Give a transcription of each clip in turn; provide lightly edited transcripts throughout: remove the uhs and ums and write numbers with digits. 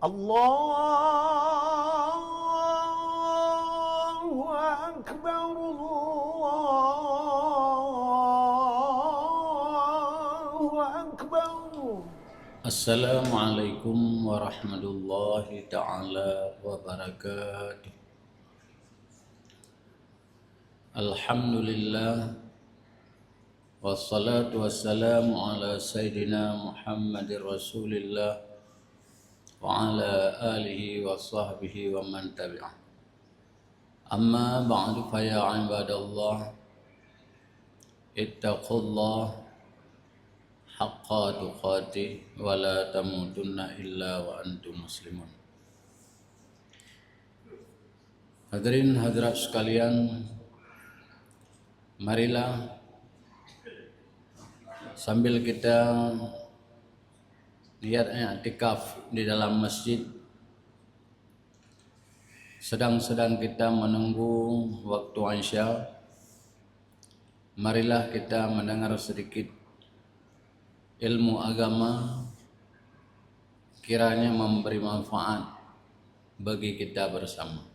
الله أكبر الله أكبر. Assalamualaikum warahmatullahi ta'ala wabarakatuh. Alhamdulillah, wassalatu wassalamu ala Sayyidina Muhammadir Rasulillah wa ala alihi wa sahbihi wa man tabi'ah. Amma ba'du fa ya ibadallah, ittaqullah haqqa tuqatih wa la tamutunna illa wa antum muslimun. Hadirin hadirat sekalian, marilah sambil kita niat i'tikaf di dalam masjid, sedang kita menunggu waktu Isya, marilah kita mendengar sedikit ilmu agama, kiranya memberi manfaat bagi kita bersama.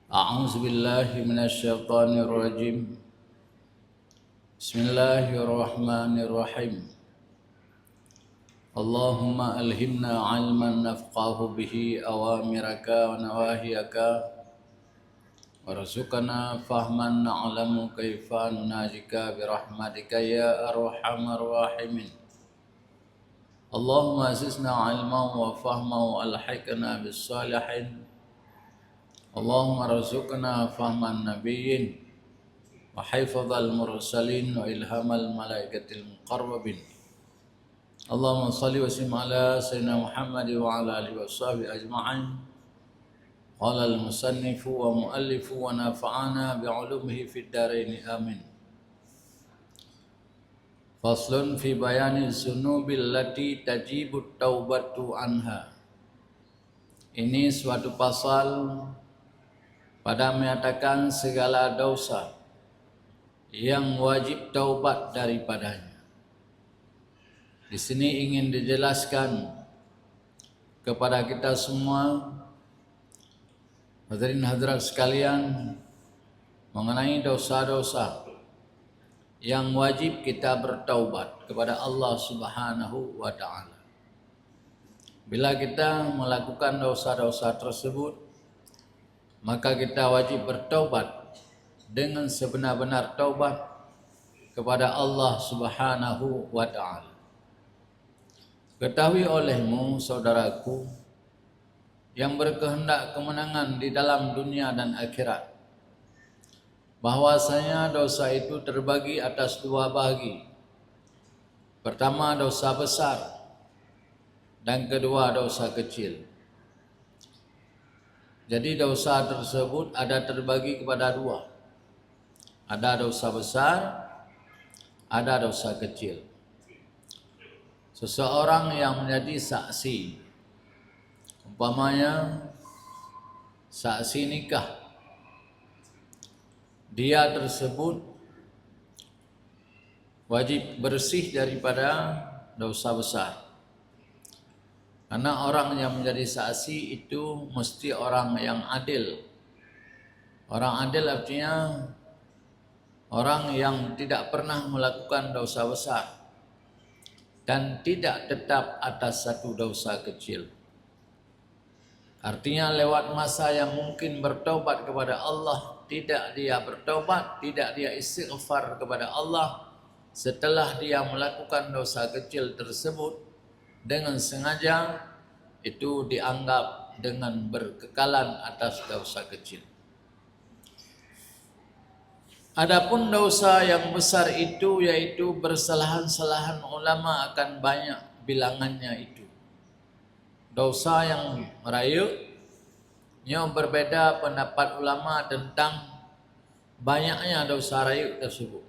A'udzubillahi minasyaitonirrajim. Bismillahirrahmanirrahim. Allahumma alhimna 'ilman nafqahu bihi awamiraka wa nawahiyaka, warzuqna fahman na'lamu kaifa nunajika birahmatika ya arhamar rahimin. Allahumma azizna 'ilman wa fahman wa alhiqna bis salihin. Allahumma rzuqna fahman nabiyyin wa hifdzal mursalin wa ilhamal malaikatil muqarrabin. Allahumma salli wa sallim ala sayyidina Muhammad wa ala alihi wa sahbihi ajma'in. Qala al-musannifu wa muallifu wa nafa'ana bi'ulumihi fid dharain amin. Faslun fi bayani dzunubil lati tajibu taubatu anha. Ini suatu pasal pada menyatakan segala dosa yang wajib taubat daripadanya. Di sini ingin dijelaskan kepada kita semua, hadirin hadirat sekalian, mengenai dosa-dosa yang wajib kita bertaubat kepada Allah Subhanahu wa taala. Bila kita melakukan dosa-dosa tersebut, maka kita wajib bertaubat dengan sebenar-benar taubat kepada Allah Subhanahu wa taala. Ketahui olehmu, saudaraku, yang berkehendak kemenangan di dalam dunia dan akhirat, bahwasanya dosa itu terbagi atas dua bagi. Pertama, dosa besar, dan kedua, dosa kecil. Jadi dosa tersebut ada terbagi kepada dua. Ada dosa besar, ada dosa kecil. Seseorang yang menjadi saksi, umpamanya saksi nikah, dia tersebut wajib bersih daripada dosa besar. Karena orang yang menjadi saksi itu mesti orang yang adil. Orang adil artinya orang yang tidak pernah melakukan dosa besar dan tidak tetap atas satu dosa kecil. Artinya lewat masa yang mungkin bertobat kepada Allah, tidak dia bertobat, tidak dia istighfar kepada Allah setelah dia melakukan dosa kecil tersebut dengan sengaja, itu dianggap dengan berkekalan atas dosa kecil. Adapun dosa yang besar itu, yaitu bersalahan-salahan ulama akan banyak bilangannya itu. Dosa yang rayuknya berbeda pendapat ulama tentang banyaknya dosa rayuk tersebut.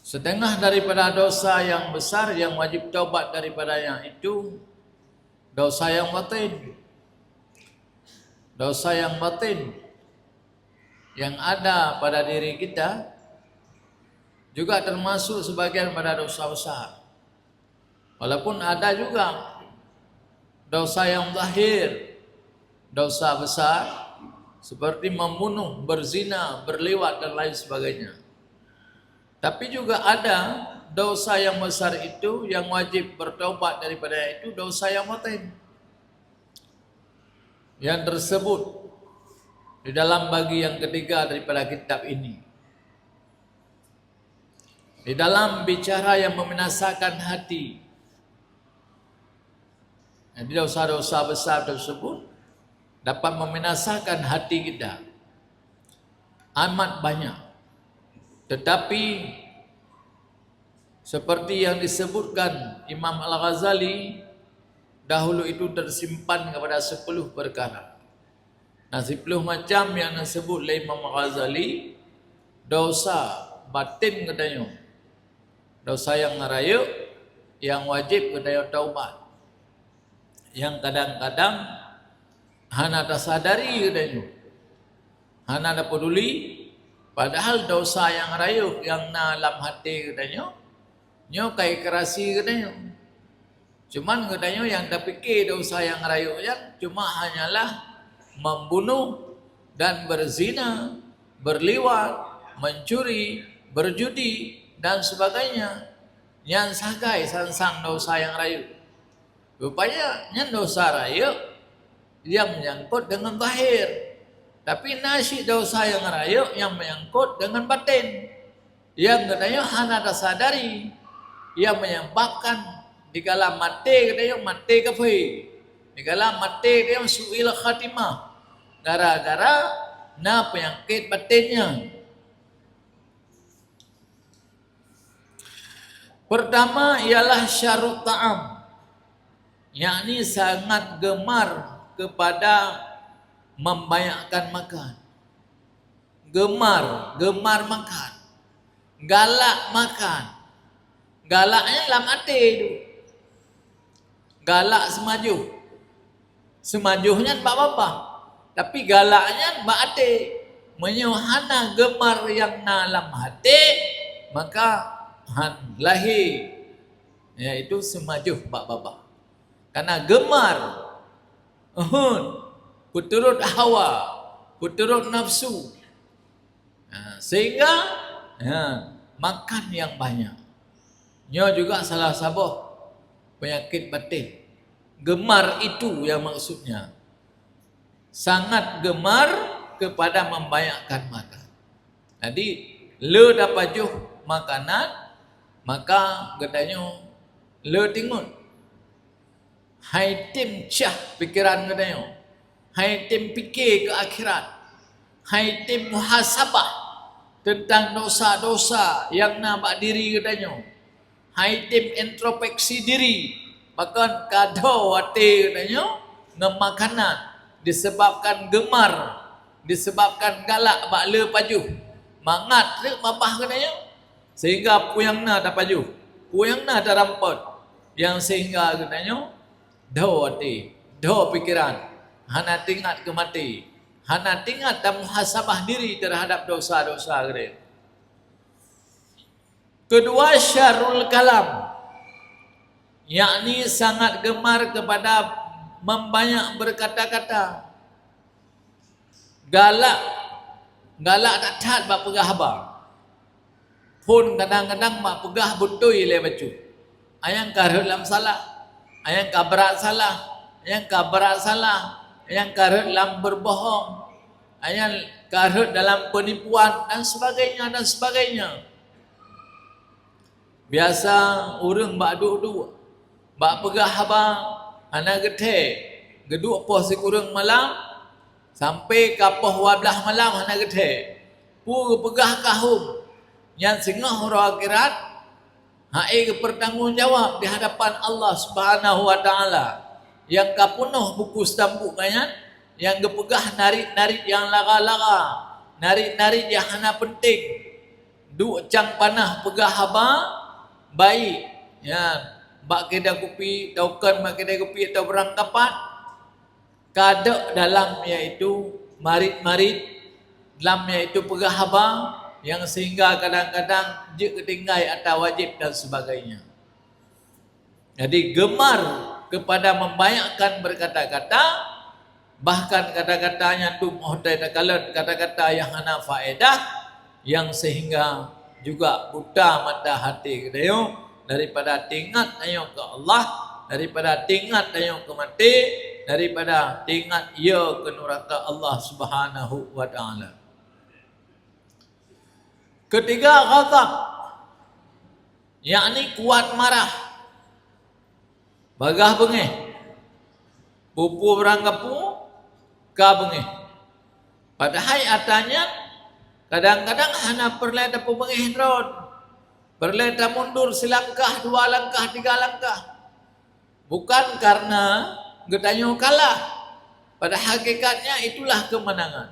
Setengah daripada dosa yang besar yang wajib taubat daripadanya itu dosa yang batin. Dosa yang batin yang ada pada diri kita juga termasuk sebagian pada dosa besar. Walaupun ada juga dosa yang zahir, dosa besar seperti membunuh, berzina, berliwat dan lain sebagainya. Tapi juga ada dosa yang besar itu yang wajib bertaubat daripada itu, dosa yang batin yang tersebut di dalam bagi yang ketiga daripada kitab ini. Di dalam bicara yang membinasakan hati. Jadi dosa-dosa besar tersebut dapat membinasakan hati kita. Amat banyak. Tetapi seperti yang disebutkan Imam Al-Ghazali, dahulu itu tersimpan kepada 10 perkara. Nah, 10 macam yang disebut oleh Imam Al-Ghazali, dosa batin katanya, dosa yang ngarayuk, yang wajib katanya taubat, yang kadang-kadang hana tak sadari katanya, hana tak peduli, padahal dosa yang ngarayuk, yang dalam hati katanya, nyo kai kerasi katanya. Cuman katanya yang dah fikir dosa yang ngarayuk yang cuma hanyalah membunuh dan berzina, berliwat, mencuri, berjudi dan sebagainya. Yang sagai sansang dosa yang rayu. Rupanya yang dosa rayu yang menyangkut dengan zahir. Tapi nasi dosa yang rayu yang menyangkut dengan batin. Yang katanya hana tak sadari, yang menyebabkan di kala mati katanya mati kafir. Di kala mati dia su'il khatimah. Gara-gara na penyakit batinnya. Pertama ialah syarut ta'am, yakni sangat gemar kepada membanyakkan makan. Gemar makan. Galak makan. Galaknya dalam hati itu. Galak semajuhnya tak apa-apa. Tapi galaknya ba'ati menyuhana gemar yang dalam hati, maka han lahir iaitu semajuh bak-baba. Karena gemar puturut hawa, puturut nafsu, sehingga makan yang banyak. Nyo juga salah satu penyakit batin. Gemar itu yang maksudnya. Sangat gemar kepada membanyakkan makan. Jadi le dapat juh makanan, maka katanya le tingun. Hai tim cah pikiran katanya. Hai tim fikir ke akhirat. Hai tim muhasabah tentang dosa-dosa yang nampak diri katanya. Hai tim introspeksi diri. Bahkan kado hati katanya ngemakanan. Disebabkan gemar, disebabkan galak bakle paju, mangat le mabah katanya, sehingga puyangna tak paju, puyangna tak rampot, yang sehingga katanya dah hati, dah pikiran, hana tingkat ke mati, hana tingkat dan muhasabah diri terhadap dosa-dosa katanya. Kedua, syarul kalam, yakni sangat gemar kepada membanyak berkata-kata. Galak tak cat bak pegah abang. Pun kadang-kadang bak pegah butui le bacu. Ayang karut lam salah, ayang kabarat salah, ayang kabarat salah, ayang karut lam berbohong, ayang karut dalam penipuan dan sebagainya dan sebagainya. Biasa urang bak duk-duk, bak pegah abang, anak gede, geduk poh sekurang malam, sampai kapoh 12 malam anak gede. Pu pegah kahum, yang sengah orang akhirat, hai ke bertanggungjawab di hadapan Allah Subhanahu wa taala. Yang kapunuh buku stambuk kanyan, yang gepegah narik-narik yang laga-laga, narik-narik yang hana penting. Duk cang panah pegah haba, baik. Ya, bak kedai kopi, taukan bak kedai kopi atau berangkapan, kadek dalam iaitu marit-marit, dalam iaitu pegah haba, yang sehingga kadang-kadang je ketinggai atau wajib dan sebagainya. Jadi gemar kepada membayangkan berkata-kata, bahkan kata-katanya tu muhdai takalan, kata-kata yang hana faedah, yang sehingga juga buta mata hati kita daripada tingat ayo ke Allah, daripada tingat ayo ke mati, daripada tingat ia ke neraka Allah Subhanahu wa taala. Ketiga, ghadab, yakni kuat marah. Bagah bengih, pupu orang kapu, ka bengih. Padahal atanya kadang-kadang hana perleta pu bengih ron. Perleta mundur selangkah, 2 langkah, 3 langkah. Bukan karena getanyo kalah. Pada hakikatnya itulah kemenangan.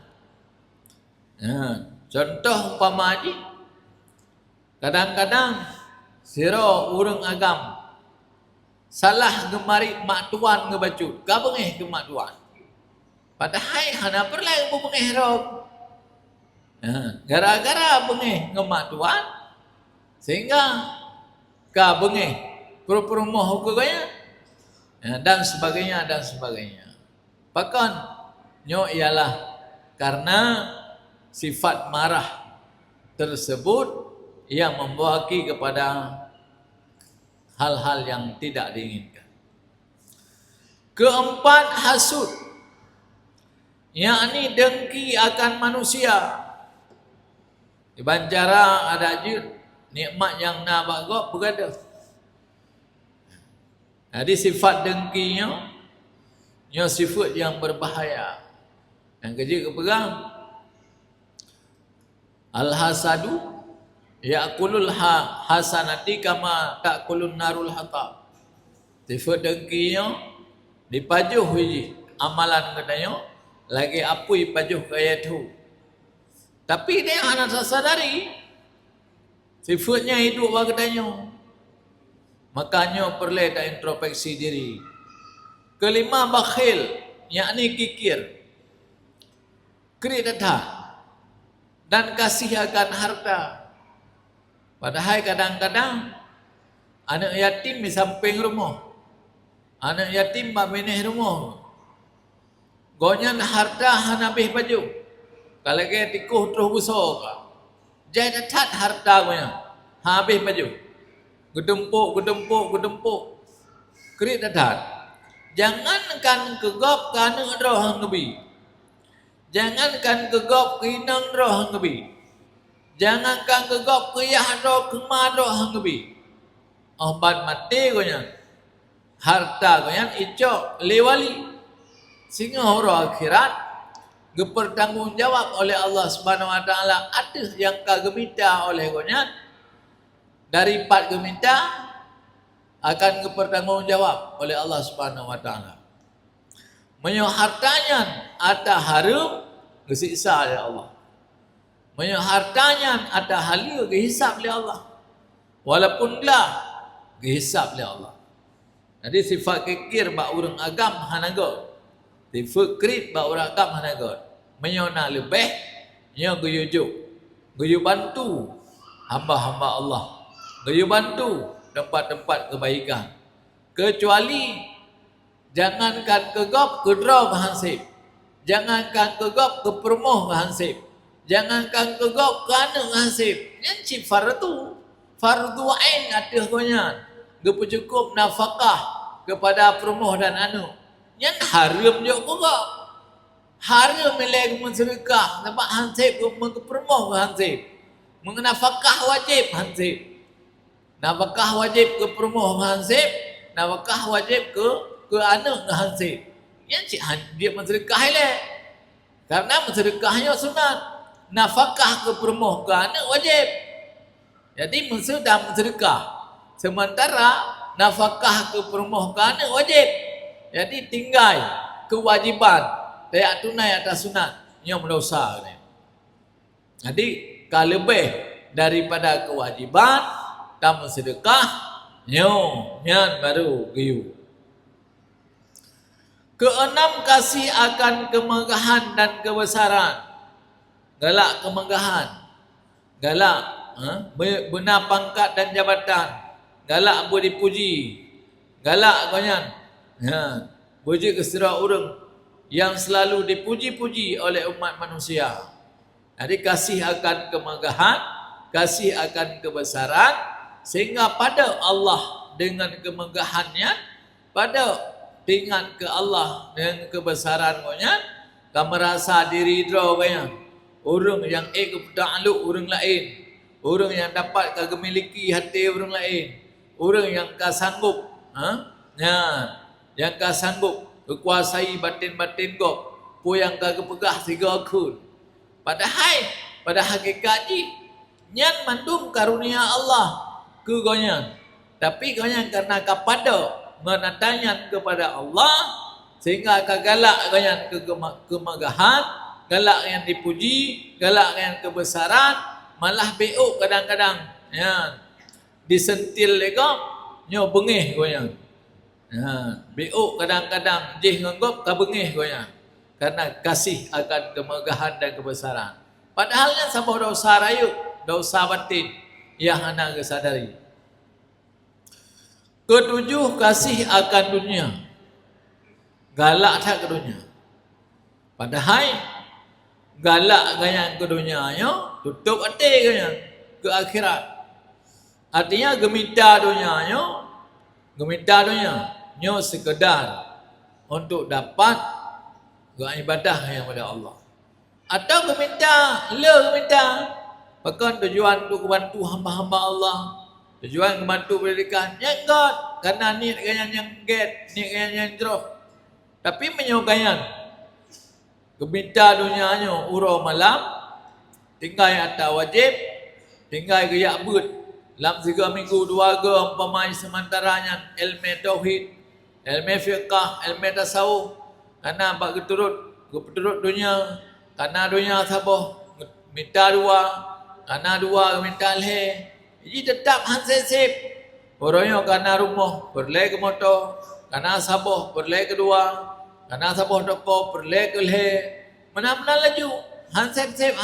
Contoh umpama haji, kadang-kadang siro urang agam salah gemari mak tuan ngebacut, ka bengih ke mak tuan. Padahal hana perlu bengih rok. Gara-gara bengih nge mak tuan sehingga ka bengih pro-promoh ke gaya dan sebagainya dan sebagainya. Bahkan nyo ialah karena sifat marah tersebut yang membawa kepada hal-hal yang tidak diinginkan. Keempat, hasud, yakni dengki akan manusia. Di Banjara ada je nikmat yang nak bagok berada. Jadi sifat dengkinya nya sifat yang berbahaya. Yang kerja kepegang al-hasadu ya'kulul hasanati kama ta'kulun narul hatab. Sifat dengkinya dipajuh biji amalan katanya lagi apui pajuh kaya tu. Tapi dia hanya sadari sifatnya itu apa katanya. Makanya perlu ada introspeksi diri. Kelima, bakhil, yakni kikir, kreditah dan kasih akan harta. Padahal kadang-kadang anak yatim di samping rumah, anak yatim benih rumah, gonyan harta hanabih baju. Kalau ke tikuh terus busuk, jadi tat harta gonya, habis baju, gedempuk, kerit tat. Jangankan kegop kana roh ngebi, jangankan kegop kinang roh ngebi. Jangankan kegop keyah roh kemar roh ngebi. Obat mati gonya. Harta gonya icok lewali. Sehingga roh akhirat bertanggungjawab oleh Allah Subhanahu wa taala atas yang kagemita oleh gonya. Dari 4 gemita akan bertanggungjawab oleh Allah Subhanahu wa taala. Menyo hartanya ada harum disiksa oleh Allah. Menyo hartanya ada halil dihisab oleh Allah. Walaupun lah dihisab oleh Allah. Jadi sifat kikir bak urang agam hanagot. Sifat krit bak urang agam hanagot. Menyo nak lebih, nyo guyujuk. Guyu bantu hamba-hamba Allah. Guyu bantu tempat-tempat kebaikan. Kecuali jangankan kegop kedra hansip. Jangankan kegop kepermoh hansip. Jangankan kegop kana hansip. Yang cip fardu ain atas gonya. Gepu cukup nafkah kepada permoh dan anu. Yang haram jo kegop. Haram melek mensedekah tempat hansip ke permoh hansip. Mengenafkah wajib hansip. Nafkah wajib ke permoh hansip, nafkah wajib ke anak hansip. Yang cik dia mensedekah le. Karena mensedekahnya sunat. Nafkah ke permoh ke anak wajib. Jadi sudah mensedekah. Sementara nafkah ke permoh ke anak wajib. Jadi tinggal kewajiban tayak tunai atas sunat yang berdosa. Jadi kalau lebih daripada kewajiban kamu sedekah nyan baru giyu. Keenam, kasih akan kemegahan dan kebesaran. Galak kemegahan, galak benar pangkat dan jabatan, galak boleh dipuji, galak konyan. Puji kesera orang yang selalu dipuji-puji oleh umat manusia. Jadi kasih akan kemegahan, kasih akan kebesaran, sehingga pada Allah dengan kemegahannya, pada ingat ke Allah dengan kebesarannya, kamu merasa diri draw banyak. Orang yang ta'alluq orang lain, orang yang dapat memiliki hati orang lain, orang yang sanggup, yang sanggup kuasai batin-batin kau, pu yang pegah tiga akun. Padahal pada hakikatnya nyan mandum karunia Allah ke gonyan. Tapi gonyan karena kepada menatanya kepada Allah, sehingga galak gonyan ke kemegahan, galak yang dipuji, galak yang kebesaran, malah beuk kadang-kadang disentil lego nyo bengih gonyan. Beuk kadang-kadang jih nganggap ka bengih gonyan. Karena kasih akan kemegahan dan kebesaran. Padahalnya sabah dosa rayu, dosa batin yang anda kesadari. Ketujuh, kasih akan dunia. Galak tak ke dunia. Padahal galak gaya ke dunia, tutup hati gaya ke akhirat. Artinya gemita dunia, nyo sekedar untuk dapat ibadah yang pada Allah. Atau geminta, bahkan tujuan untuk membantu hamba-hamba Allah, tujuan membantu pendidikan, yang God, karena ni yang get, ni yang drop. Tapi menyogayan, geminta dunianya urau malam, tinggal atas wajib, tinggal gaya abud, dalam 3 minggu 2 ke umpamanya sementaranya ilmu tauhid, ilmu fiqah, ilmu tasawuf. Karena bak keturut dunia, karena dunia sabah minta dua, karena dua minta leh. Jadi tetap hansip. Orangnya karena rumah berleh ke motor, karena sabah berleh kedua, karena sabah toko berleh ke leh. Mana-mana laju hansip.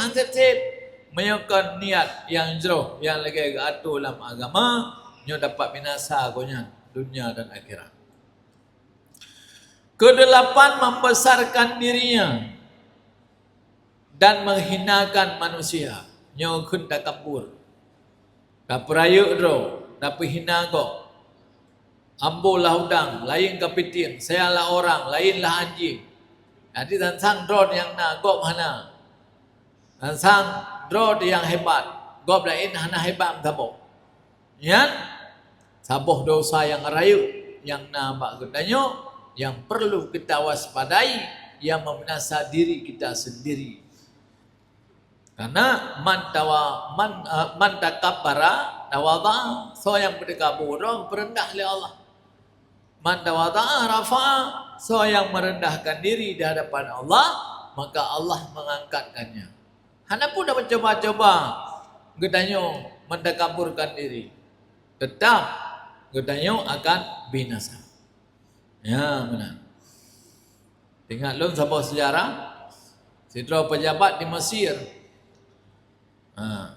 Menyokong niat yang jauh, yang lagi atur dalam agama, nyo dapat binasa gonya dunia dan akhirat. Kedelapan, membesarkan dirinya dan menghinakan manusia. Nyo kun takabur. Kaprayu dro, tapi hina kok. Ambo lah udang, lain kepiting, saya lah orang, lain lah anjing. Jadi dan sang drone yang na gop hana. Dan sang drone yang hebat, gop lain hana hebat tabok. Yan, saboh dosa yang rayu, yang na bak gedanyo, yang perlu kita waspadai, yang membinasa diri kita sendiri. Karena man takabbara tawadha, so yang bertakabur berendah oleh Allah. Man tawadha rafa, so yang merendahkan diri di hadapan Allah, maka Allah mengangkatkannya. Hana pun dah mencoba-coba gedanyo mendakaburkan diri, tetap gedanyo akan binasa. Ya benar. Ingat lun sabah sejarah, sidra pejabat di Mesir.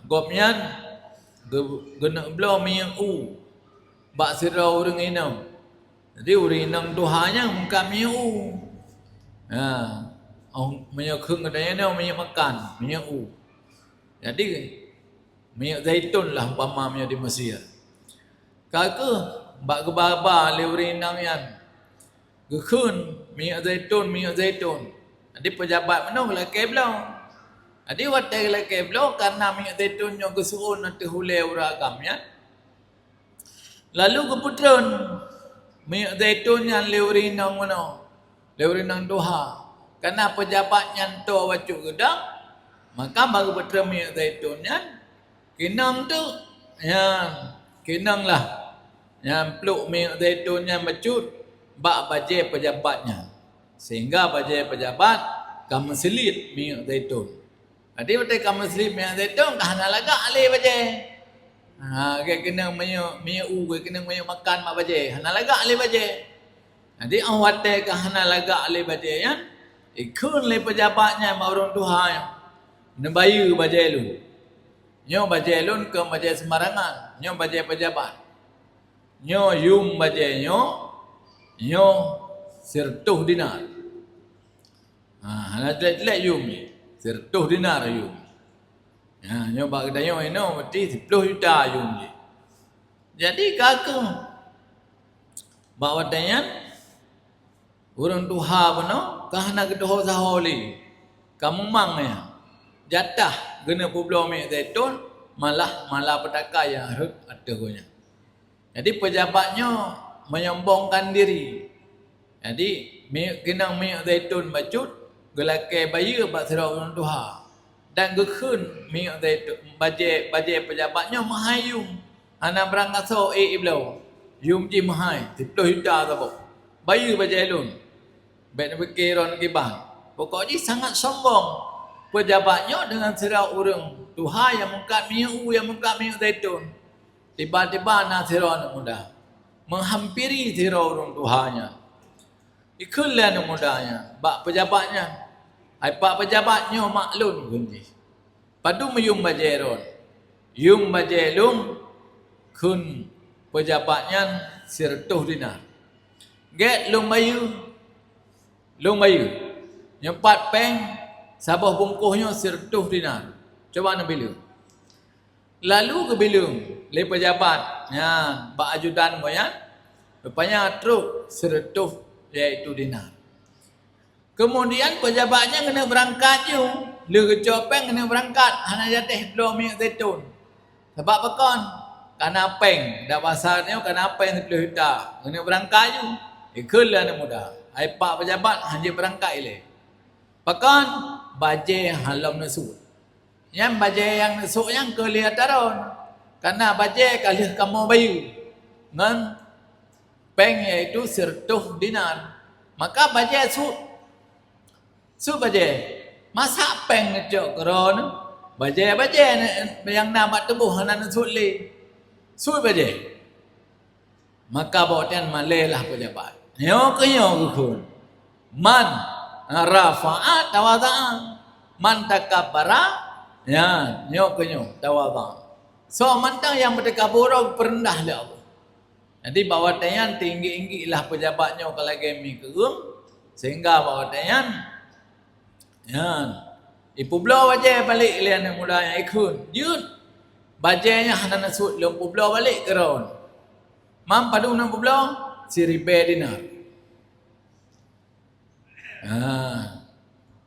Gopnyan gena blau miu. Bak sidra urang inam. Jadi urang inam Tuhanya muka miu. Menyokong kedayanya makan miu. Jadi minyak zaitun lah umpamanya di Mesir. Kaka bak kebaba le urang inam yan. Gekun minyak zaitun. Jadi pejabat mana lelaki belau. Jadi watai lelaki belau karena minyak zaitun yang kesuun nanti hulai uragamnya. Lalu keputran minyak zaitun yang leurinang mana? Leurinang Doha. Karena pejabat yang tu wacuk gedang, maka baru putran minyak zaitun yang kinang tu, yang kinang lah, yang peluk minyak zaitun yang becut. Bak bajai pejabatnya, sehingga bajai pejabat kamu selit minyak zaitun. Jadi waktu kamu selit minyak zaitun, kahana lagak alih bajai. Kena minyak kena minyak makan mak bajai, hana lagak alih bajai. Jadi waktu kahana lagak alih bajai ya, ikun le pejabatnya orang Tuhan, nebayu bajai lu. Nyo bajai lun ke bajai sembarangan, nyo bajai pejabat. Nyo yum bajai nyo Nyo 100 dinar. Hana jelek-jelek yum ni. 100 dinar yum. Nyo bak kedai nyo mesti 10 juta yum ni. Jadi kakak bawa dayan urang tuha beno kahana kedoh saholi. Kamu mang ya. Jatah guna publo minyak zaitun malah petaka yang harus ada gonya. Jadi pejabatnya menyombongkan diri. Jadi minyak zaitun bacut gelakai bayi bak serau urang tuha. Dan gekun minyak zaitun baje pejabatnya mahayung. Anak berangkat so iblau. Yum ji mahai 10 juta tabo. Bayu baje lun. Baik nak kiron kibang. Pokoknya sangat sombong pejabatnya dengan serau urang tuha yang mengkat minyak zaitun. Tiba-tiba nak serau anak muda. Menghampiri serau urang tuhanya. Ikulah anak mudanya. Bak pejabatnya. Pak pejabatnya maklun kunci. Padu meyum baje ron. Yum baje lung kun pejabatnya 100 dinar. Get lung bayu. Nyempat peng sabah bungkuhnya 100 dinar. Coba nak bilung. Lalu ke bilung le pejabat. Ya, bak ajudan mo yan. Rupanya truk 100 iaitu dinar. Kemudian pejabatnya kena berangkat je. Le kecopeng kena berangkat. Hana jatih belum minyak zaitun. Sebab pekon kana peng dak pasarnya kana peng 10 juta kena berangkat je ikulah anak muda ai pak pejabat hanya berangkat ile pakan baje halam nasut yang baje yang nasut yang kelihatan karena baje kali kamu bayu ngan peng iaitu 100 dinar maka baje su baje masa peng ngejok keron baje yang nama tubuh hanan nasut le Sui baje. Maka bawakan malelah pejabat. Nyo kukun. Man rafa'at tawada'an. Man takabbara. Ya, nyo tawada'an. So, mantang yang bertakabur perendah le Allah. Jadi bawakan tinggi-tinggi lah pejabatnya kalau gemi kerum. Sehingga bawakan ipu belau baje balik lian yang muda yang ikut. Jut. Bajanya hana nasut lempu belau balik ke raun. Mam padu lempu belau 1,000 dinar.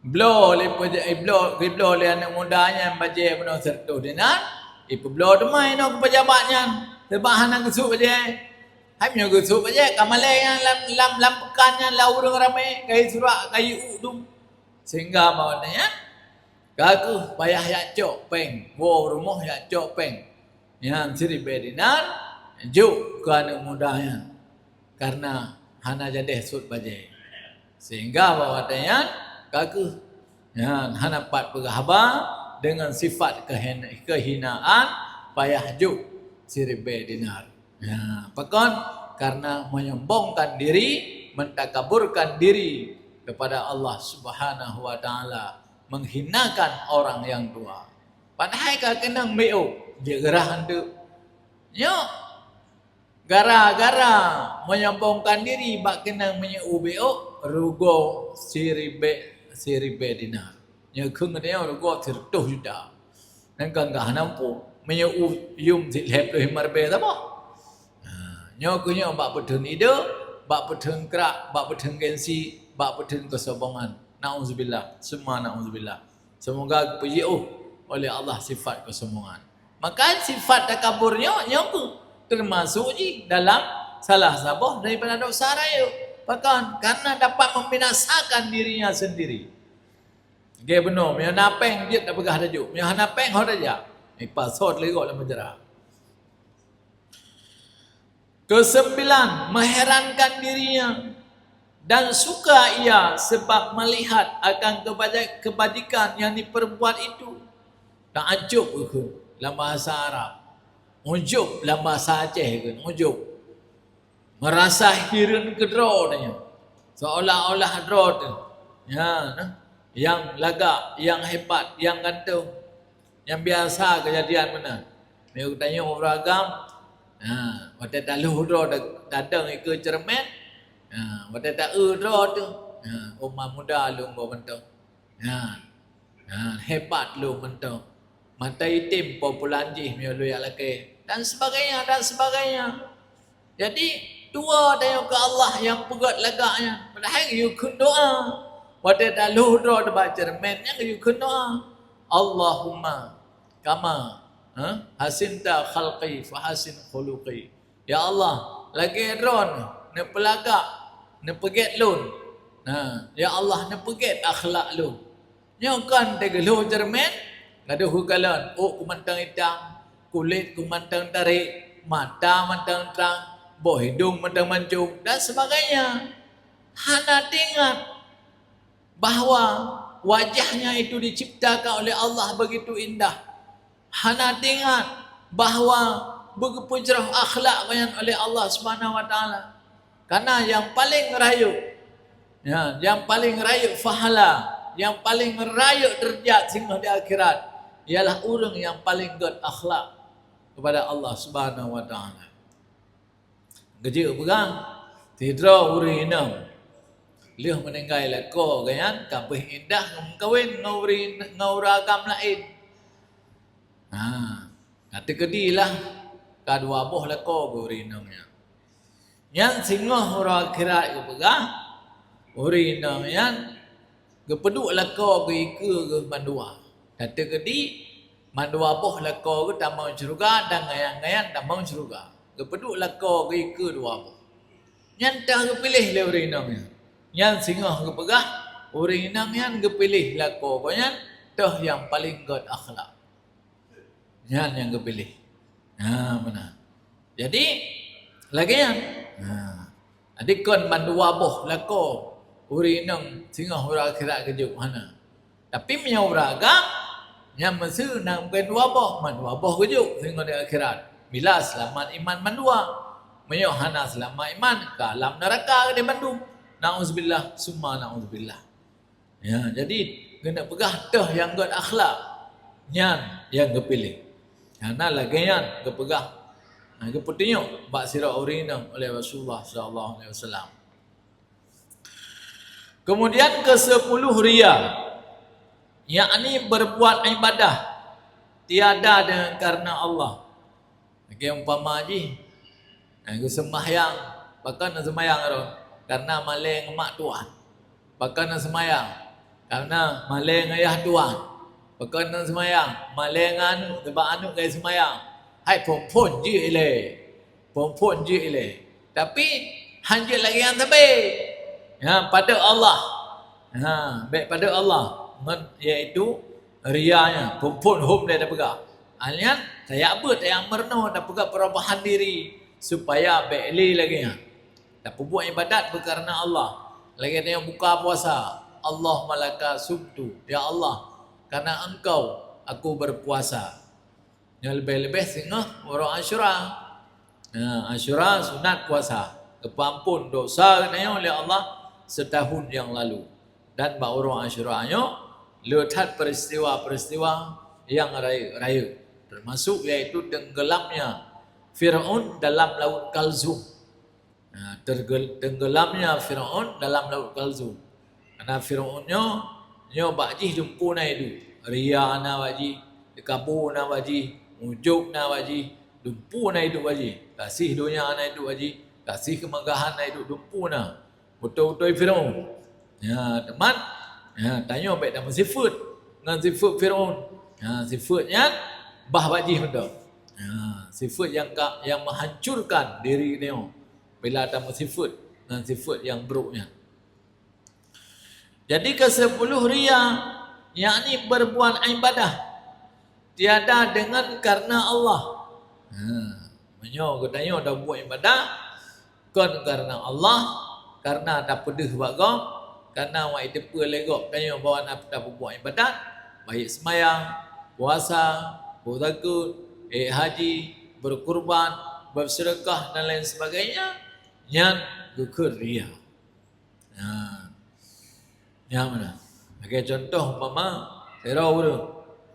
Belau le anak mudanya baje benar 100 dinar. Ipu belau demai no pejabatnya. Sebab hana gesuk baje. Hai punya gesuk baje kamalai yang lam pekannya lau urang ramai kai surak kai udum. Sehingga bawanya Kaku payah yak cok peng. Wow rumah yak cok peng. Yang 1,000 dinar. Juk ke anak mudanya. Karena hana jadeh sud baje. Sehingga bawatannya kaku. Yang hana pat pegahaba. Dengan sifat kehinaan. Payah juk 1,000 dinar. Ya, pakon karena menyombongkan diri. Mentakaburkan diri. Kepada Allah subhanahu wa ta'ala. Menghinakan orang yang tua. Padahal kena meo je gerahan tu. Nyo gara-gara menyombongkan diri bak kena menyeu beo rugo 1,000 dinar. Nyo kung dia rugo 100 juta. Nang kan gah nampu menyeu yum silep le marbe apa? Nyo kunyo bak betun ide, bak betun kerak, bak betun gengsi, bak betun kesombongan. Na'udzubillah. Semua na'udzubillah. Semoga puji'uh oleh Allah sifat kesombongan. Maka sifat takaburnya nyoku termasuk dalam salah sabah daripada dosa raya. Bahkan karena dapat membinasakan dirinya sendiri. Dia benar. Yang napeng dia tak pegah tajuk. Yang napeng hot aja. Pasot legok dalam penjara. Kesembilan, mengherankan dirinya. Dan suka ia sebab melihat akan kebajikan yang diperbuat itu. Takjub ke dalam bahasa Arab. Ujub dalam bahasa Aceh ke. Ujub. Merasa hiran kedra tanya. Seolah-olah dra tu. Ya, yang lagak, yang hebat, yang gantung. Yang biasa kejadian mana. Mereka tanya orang agam. Waktu dalu dra datang ke cermet. Pada tak udra tu. Umar muda lu go mentau. Hebat lu mentau. Mata itim populanji mi lu yak laki. Dan sebagainya dan sebagainya. Jadi dua tayang ke Allah yang pegat lagaknya. Padahal you kun doa. Pada tak lu udra tu baca cermin yang you kun doa. Allahumma kama hasinta khalqi fa hasin khuluqi. Ya Allah, lagi ron ne pelagak ne peget lun. Ya Allah ne peget akhlak lu. Nyokan tegelu cermin ngadu hukalan ku mantang hitam, kulit ku mantang tarik, mata mantang terang, boh hidung mantang mancung dan sebagainya. Hana ingat bahawa wajahnya itu diciptakan oleh Allah begitu indah. Hana ingat bahawa begitu cerah akhlak oleh Allah Subhanahu wa taala. Karena yang paling rayu, yang paling rayu fahala, yang paling rayu derajat sehingga di akhirat ialah orang yang paling good akhlak kepada Allah Subhanahu wa taala. Gejik pegang tidra urinam. Liah meninggal lako kan kabeh indah kawin ngauragam lain. Kata kedilah kadua boh lako urinamnya. Yang singoh ora akhirat ke pegang urinam yang gepeduk lako ke ike ke mandua. Kata kedi mandua boh lako ke tamang syurga dan ngayang-ngayang tamang syurga. Gepeduk lako ke ike dua boh. Nyantah kepilih le urinamnya. Yang singoh ke pegah urinam yang kepilih lako banyak toh yang paling god akhlak. Yang kepilih. Benar. Jadi lagi yang adik kon mandua boh lako urinam singoh ura akhirat kejuk mana. Tapi menyauraga yang mesti nang kedua boh mandua boh kejuk singoh di akhirat. Bila selamat iman mandua, menyohana selamat iman ke alam neraka di Bandung. Na'udzubillah, summa na'udzubillah. Ya, jadi kena pegah toh yang god akhlak. Yang kepilih. Karena lagi yang kepegah. Keputinyo bak sirah urinam oleh Rasulullah sallallahu alaihi wasallam. Kemudian ke-10 riya, yakni berbuat ibadah tiada dengan karena Allah. Lagi umpama haji, sembahyang, bahkan sembahyang karena maleng mak tuan. Bahkan semayang karena maleng ayah tuan. Bahkan semayang malengan sebab anu kai semayang. Hai pon je ile. Pon je ile. Tapi hanjil lagi yang terbaik. Pada Allah. Baik pada Allah. Iaitu rianya. Pon home dia dah pegang. Alian saya abut yang merno dah pegang perubahan diri supaya baik lagi. Tak buat ibadat berkerana Allah. Lagi dia buka puasa. Allah malaka subtu. Ya Allah, karena engkau aku berpuasa. Yang lebih-lebih sehingga orang Asyura. Asyura sunat puasa. Kepampun dosa oleh Allah setahun yang lalu. Dan bak orang Asyuranya lihat peristiwa-peristiwa yang raya. Termasuk iaitu tenggelamnya Fir'aun dalam laut Kalzum. Tenggelamnya Fir'aun dalam laut Kalzum. Karena Fir'aunnya bakji jumpu na itu. Ria na bakji, kabur na bakji, ujuk na bakji, jumpu na itu bakji. Kasih dunia na itu bakji, kasih kemegahan na itu jumpu na. Betul-betul Fir'aun. Teman, tanya baik nama sifat dengan sifat Fir'aun. Sifatnya bah bakji betul. Sifat yang menghancurkan diri dia. Bila ada sifat dan sifat yang buruknya. Jadi ke-10 riya, yakni berbuat ibadah tiada dengan karena Allah. Menyo katanya dah buat ibadah kan karena Allah, karena dah pedih bagong, karena wa itu legok katanya bawa nak buat ibadat, baik semayang, puasa, bertakut, haji, berkurban, bersedekah dan lain sebagainya. Yang gugur riya. Yang mana? Bagi contoh umpama terau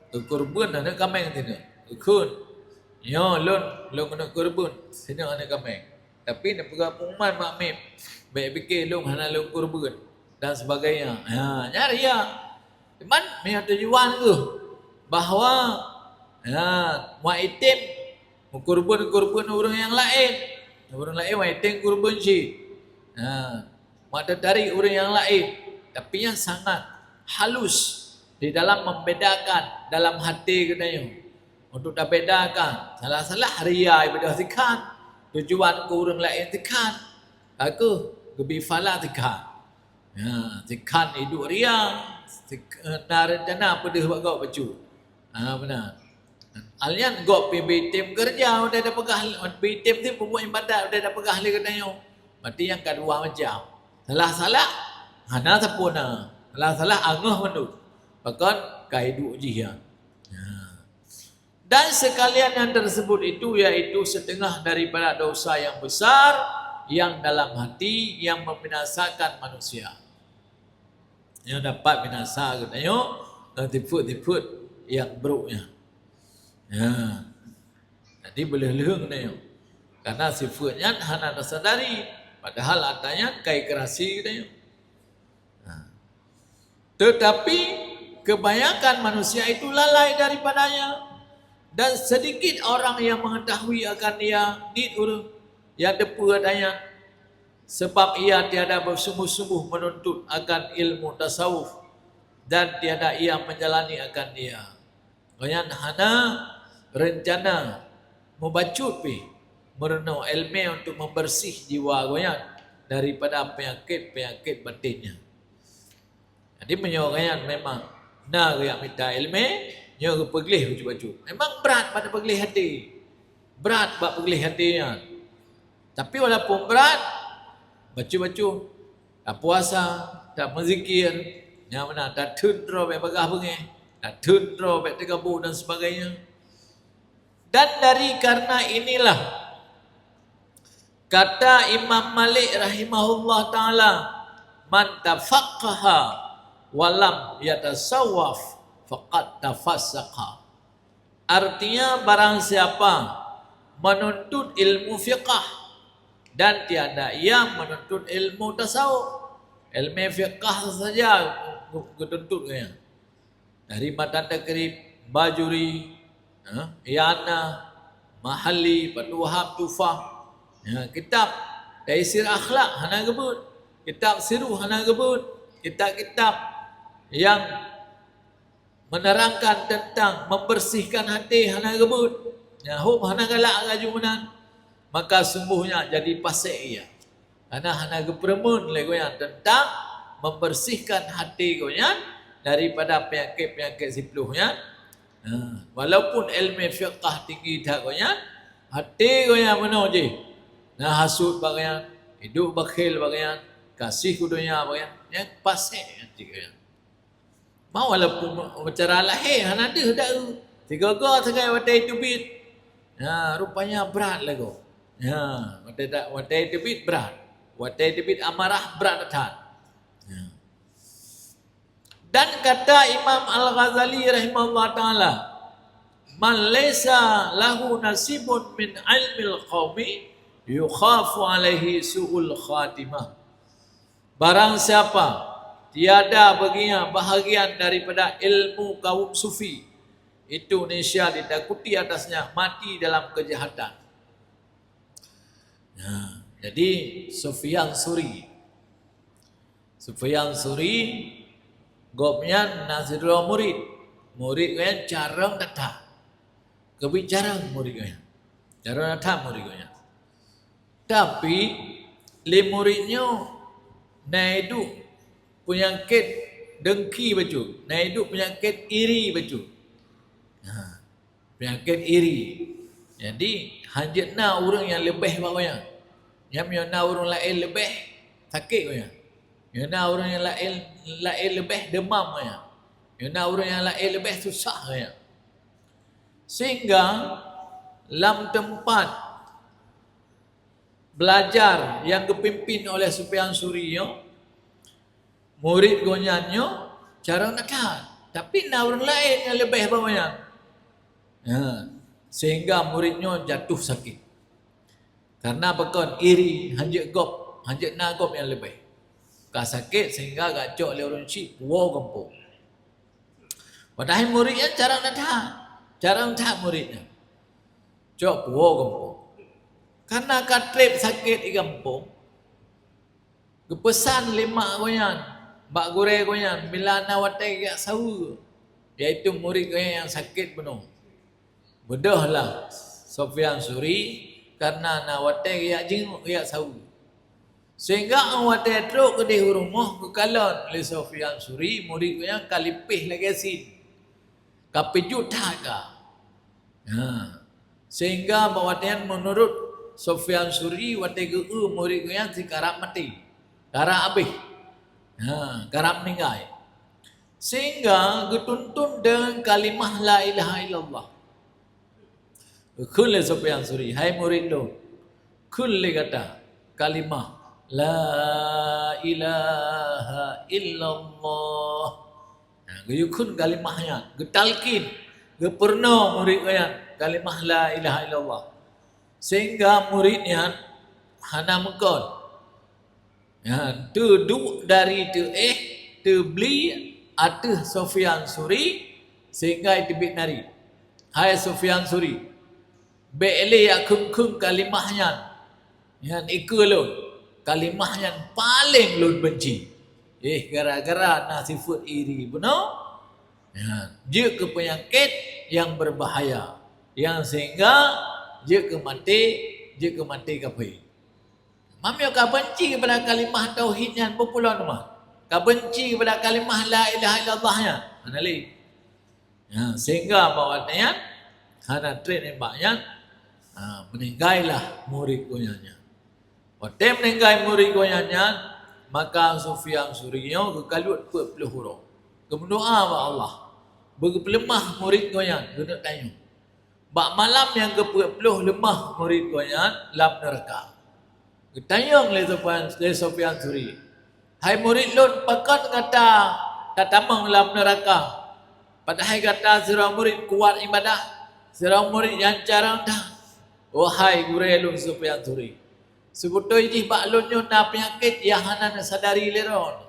tu kurban ada kameng tidak. Gugur. Yo lon kena kurban sini ada kameng. Tapi nak pergi pengumuman Mak Mip. Baik fikir long hana long kurban dan sebagainya. Nyari ya. Cuman punya tujuan tu bahawa mak itim kurban orang yang lain. Orang lain mak itim kurban si. Mak dari orang yang lain. Tapi yang sangat halus di dalam membedakan dalam hati katanya. Untuk dah bedakan salah-salah ria ibadah tikan. Tujuan ke orang lain tikan. Aku gebifala tikan. Tikan hidup ria. Rencana apa dia buat kau baju. Benar. Alian gop pergi tim kerja udah dah pegah tim tu pembuat ibadat udah dah pegah le katanya. Mati yang kedua macam. Salah-salah hana sapuna. Salah-salah angah menut. Bahkan kaidu jihan. Dan sekalian yang tersebut itu yaitu setengah daripada dosa yang besar yang dalam hati yang membinasakan manusia. Yang dapat binasa katanya tipu-tipu yang buruknya. Jadi boleh leheng katanya. Karena sifatnya hana tersadari padahal adanya kaikerasi katanya. Tetapi kebanyakan manusia itu lalai daripadanya dan sedikit orang yang mengetahui akan dia yang depu adanya sebab ia tiada bersungguh-sungguh menuntut akan ilmu tasawuf dan tiada ia menjalani akan dia. Goyan hana rencana membacut merenung ilmu untuk membersih jiwa goyan daripada penyakit-penyakit batinnya. Jadi menyorayan memang nak yang minta ilmu, nyo peglih baju-baju. Memang berat pada peglih hati. Berat buat peglih hatinya. Tapi walaupun berat, baju-baju, tak puasa, tak berzikir, yang mana tak tundra baik pegah bengih, tak tundra baik tergabung dan sebagainya. Dan dari karena inilah kata Imam Malik rahimahullah ta'ala, man tafaqqaha walam yatasawwaf faqad tafassaqa. Artinya barang siapa menuntut ilmu fiqh dan tiada ia menuntut ilmu tasawuf, ilmu fiqh saja ketuntut ya. Dari matan takrib, bajuri, Iyana, Mahali, Batu Wahab, Tufah, kitab Taisir Akhlak hana gebut, kitab Siru hana gebut, kitab-kitab yang menerangkan tentang membersihkan hati hana gebut, hum hana galak rajunan, maka sungguhnya jadi pasik ia. Karena hana gepremun le goyan tentang membersihkan hati goyan daripada penyakit-penyakit sipluhnya. Walaupun ilmu fiqh tinggi dah goyan, hati goyan mana je. Hasud bagian, hidup bakhil bagian, kasih ke dunia bagian, yang pasik hati goyan. Mau walaupun cara lahir hana ada dak tiga-tiga sangat watai tubit. Rupanya berat lagu. Watai tubit berat. Watai tubit amarah berat dah. Dan kata Imam Al-Ghazali rahimahullah ta'ala, man laysa lahu nasibun min ilmil qawmi yukhafu alaihi su'ul khatimah. Barang siapa tiada baginya bahagian daripada ilmu kaum sufi, itu niscaya ditakuti atasnya mati dalam kejahatan. Jadi Sufyan Suri gopnya Nazirullah murid kan jarang datang. Kebicaraan murid kan. Jarang datang murid kan. Tapi le muridnya naidu penyakit dengki baju, naidu penyakit iri baju. Penyakit iri. Jadi hajatna orang yang lebih bawahnya. Yang yana orang lain lebih sakit punya. Yana orang yang lain lebih demam punya. Yana orang yang lain lebih susah punya. Sehingga dalam tempat belajar yang dipimpin oleh Sufyan Suri, murid gonyanyo cara nakal, tapi na orang lain yang lebih bawahnya. Sehingga muridnya jatuh sakit. Karena bekon iri hanjek gop, hanjek na gop yang lebih. Kau sakit sehingga gacok oleh orang cik, wow kampung. Padahal muridnya jarang tak muridnya. Cok wow kampung. Karena katrip sakit di kampung, kepesan lima goyan, bak gore goyan, bila na watai yak sawu, iaitu murid goyan yang sakit penuh. Bedahlah Sufyan Suri karena na watai yak jenguk yak sawu. Sehingga watai teruk ke di rumah kekalon oleh Sufyan Suri, murid goyan kalipih lagi sin. Kapijut tak ka. Sehingga bawatian menurut Sufyan Suri watai ke murid goyan si karap mati. Karap habis. Karap meninggal. Sehingga getuntun dengan kalimah la ilaha illallah. Kulle Sufyan Suri, hai murid lo. Kulle kata kalimah la ilaha illallah. Gayukun kalimahnya, getalkin, gepurno murid goyan kalimah la ilaha illallah. Sehingga muridnya hana mengkon. Tu du dari tu beli atuh Sufyan Suri sehingga itu bit nari. Hai Sufyan Suri, be'li akum kalimahnya. Yang ikulun kalimah yang paling lun benci. Gara-gara nasifut iri benar. Dia ke penyakit yang berbahaya. Yang sehingga dia ke mati kafir. Mami kau benci kepada kalimah tauhidnya berpulau nama. Kau benci kepada kalimah la ilaha illallahnya. Anali. Sehingga bawatnya hana train embaknya meninggallah murid goyanya. Waktu meninggal murid goyanya, maka Sufyan Suriyo kekalut puluh huruf. Kemendoa wa Allah. Berpelemah murid goyan, duduk tanya. Bak malam yang ke-10 lemah murid goyan lam neraka. Ketanya oleh Sufyan Suri. Hai murid lun pakat kata mang lam neraka. Padahal kata seorang murid kuat ibadah, seorang murid yang jarang dah. Wahai gure lun Sufyan Suri. Sebutoi ji bak lun nyo na penyakit yang hana sadari leron.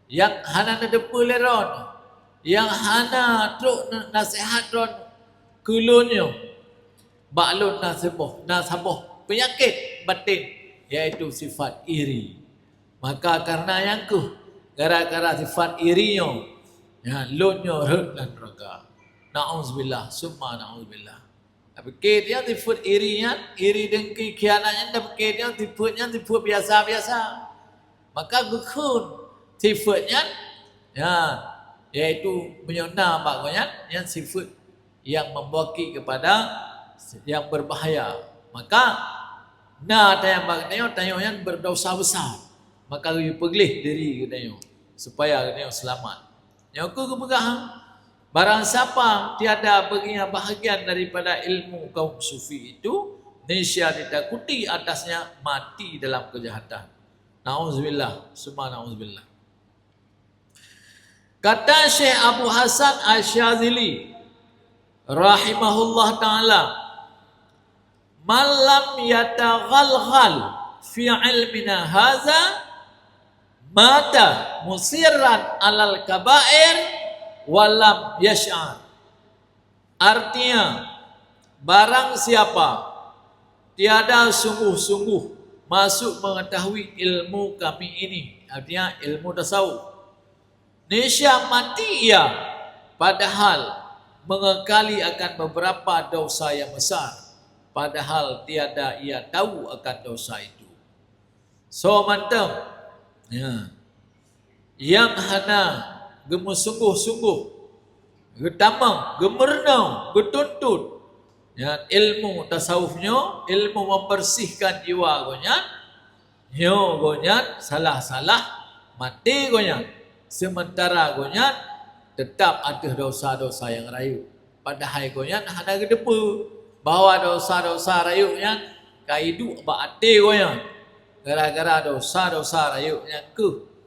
Yang hana depu leron. Yang hana truk nasihat ron kulunyo. Bak lun na saboh penyakit batin, yaitu sifat iri. Maka karena yang gara-gara sifat irinya, lunyo redlan neraka. Na'udzubillah, summa na'udzubillah. Tapi dia sifat irinya, iri dengki khianatnya, tapi dia sifat biasa-biasa. Maka gukun sifatnya, yaitu menyona bagusnya, yang sifat yang membaki kepada yang berbahaya. Maka tanya yang berdosa besar. Maka you pegelih diri tanya supaya tanya selamat. Yang aku kepegang barang siapa tiada baginya bahagian daripada ilmu kaum sufi itu, niscaya ditakuti atasnya mati dalam kejahatan. Na'udzubillah, summa na'udzubillah. Kata Syekh Abu Hasan Asy-Syadzili rahimahullah ta'ala, malam yataghalghal fi ilmina haza mata musirran alal kabair walam yash'ar. Artinya, barang siapa tiada sungguh-sungguh masuk mengetahui ilmu kami ini, artinya ilmu tasawuf, niscaya mati ia padahal mengekali akan beberapa dosa yang besar, padahal tiada ia tahu akan dosa itu. So mantap. Yang hana gemus sungguh-sungguh, getamang, gemernau, getuntut ilmu tasawufnya, ilmu membersihkan jiwa gonya, salah-salah mati gonya. Sementara gonya tetap ada dosa-dosa yang rayu. Padahal gonya hana gedepu bahawa dosa-dosa rayunya kaidu baati gonya. Gara-gara dosa-dosa rayunya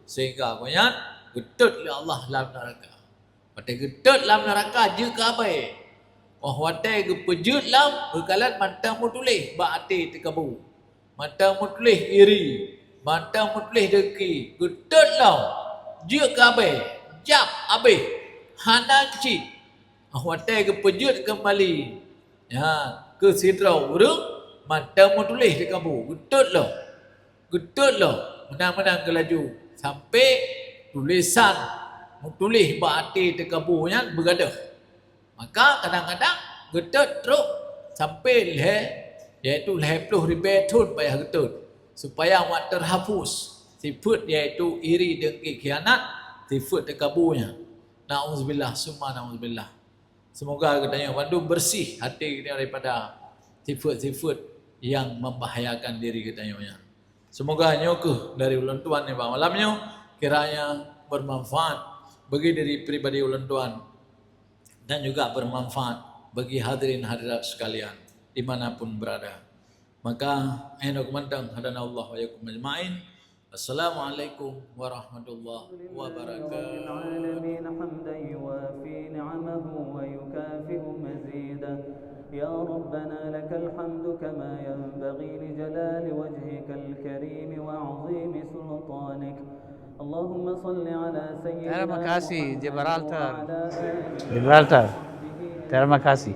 sehingga gonya getut oleh Allah dalam neraka. Pada getut dalam neraka je ke baik. Watai ke pejut lam berkalan mantang mu tulis baati tekabu. mata mutulih iri, mata mutulih deki, gedut lau, je kabeh, jap habis, hana kecil, hotel ke pejut kembali, ya ke sidrau urung, mata mutulih di kabu, gedut lau, menang-menang ke laju, sampai tulisan mutulih berarti di kabunya bergaduh, maka kadang-kadang gedut teruk sampai leh, iaitu leh puluh ribetun payah getut supaya awak terhapus sifat iaitu iri dengki khianat sifat terkaburnya. Na'udzubillah summa na'udzubillah. Semoga katanya wandu bersih hati kita daripada sifat-sifat yang membahayakan diri katanya. Semoga nyokuh dari ulang tuan ni malamnya kiranya bermanfaat bagi diri pribadi ulang tuan dan juga bermanfaat bagi hadirin hadirat sekalian dimanapun berada. Maka ayo kumandang hadana Allah wa yakum ajma'in. Assalamualaikum warahmatullahi wabarakatuh. حمدا يوافي نعمه ويكافئ مزيده يا ربنا لك الحمد كما ينبغي لجلال وجهك الكريم وعظيم سلطانك اللهم صل على سيدنا Terima kasih محمد Gibraltar. وعلى آله Gibraltar. Terima kasih.